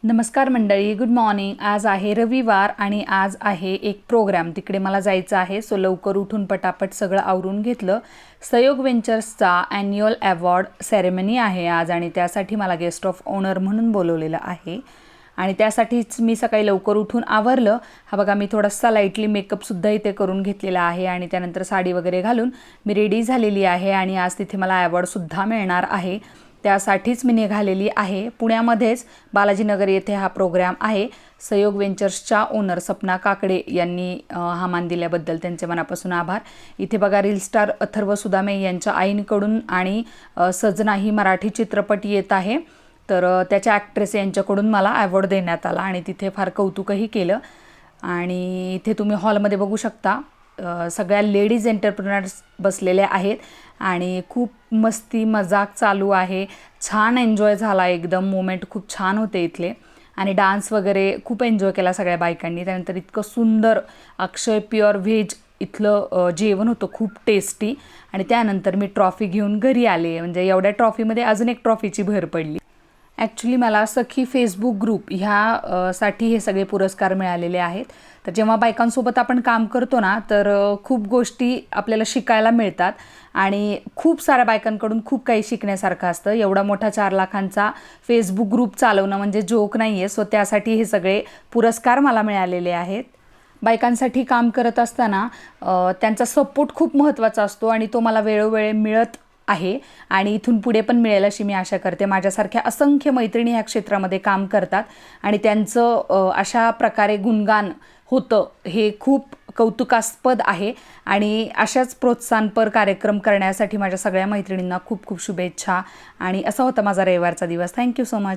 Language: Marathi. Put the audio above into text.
नमस्कार मंडळी, गुड मॉर्निंग. आज आहे रविवार आणि आज आहे एक प्रोग्राम. तिकडे मला जायचं आहे. सो लवकर उठून पटापट सगळं आवरून घेतलं. सहयोग वेंचर्सचा ॲन्युअल अवॉर्ड सेरेमनी आहे आज आणि त्यासाठी मला गेस्ट ऑफ ऑनर म्हणून बोलवलेलं आहे आणि त्यासाठीच मी सकाळी लवकर उठून आवरलं. हा बघा, मी थोडासा लाईटली मेकअपसुद्धा इथे करून घेतलेला आहे आणि त्यानंतर साडी वगैरे घालून मी रेडी झालेली आहे आणि आज तिथे मला अवॉर्डसुद्धा मिळणार आहे. त्यासाठीच मी निघालेली आहे. पुण्यामध्येच बालाजीनगर येथे हा प्रोग्राम आहे. सहयोग वेंचर्सच्या ओनर सपना काकडे यांनी हा मान दिल्याबद्दल त्यांचे मनापासून आभार. इथे बघा, रील स्टार अथर्व सुदामे यांच्या आईंकडून आणि सजना ही मराठी चित्रपट येत आहे, तर त्याच्या ॲक्ट्रेस यांच्याकडून मला अवॉर्ड देण्यात आला आणि तिथे फार कौतुकही केलं. आणि इथे तुम्ही हॉलमध्ये बघू शकता सगळ्या लेडीज एंटरप्रेनर्स बसलेल्या आहेत आणि खूप मस्ती मजाक चालू आहे. छान एन्जॉय झाला, एकदम मोमेंट खूप छान होते इथले आणि डान्स वगैरे खूप एन्जॉय केला सगळ्या बायकांनी. त्यानंतर इतकं सुंदर अक्षय प्युअर व्हेज इथलं जेवण होतं, खूप टेस्टी. आणि त्यानंतर मी ट्रॉफी घेऊन घरी आले. म्हणजे एवढ्या ट्रॉफीमध्ये अजून एक ट्रॉफीची भर पडली. ॲक्च्युली मला सखी फेसबुक ग्रुप ह्या साठी हे सगळे पुरस्कार मिळालेले आहेत. तर जेव्हा बायकांसोबत आपण काम करतो ना, तर खूप गोष्टी आपल्याला शिकायला मिळतात आणि खूप साऱ्या बायकांकडून खूप काही शिकण्यासारखं असतं. एवढा मोठा 4 लाखांचा फेसबुक ग्रुप चालवणं म्हणजे जोक नाही आहे. सो त्यासाठी हे सगळे पुरस्कार मला मिळालेले आहेत. बायकांसाठी काम करत असताना त्यांचा सपोर्ट खूप महत्त्वाचा असतो आणि तो मला वेळोवेळी मिळत आहे आणि इथून पुढे पण मिळेल अशी मी आशा करते. माझ्यासारख्या असंख्य मैत्रिणी ह्या क्षेत्रामध्ये काम करतात आणि त्यांचं अशा प्रकारे गुणगान होतं हे खूप कौतुकास्पद आहे आणि अशाच प्रोत्साहनपर कार्यक्रम करण्यासाठी माझ्या सगळ्या मैत्रिणींना खूप खूप शुभेच्छा. आणि असा होता माझा रविवारचा दिवस. Thank you so much.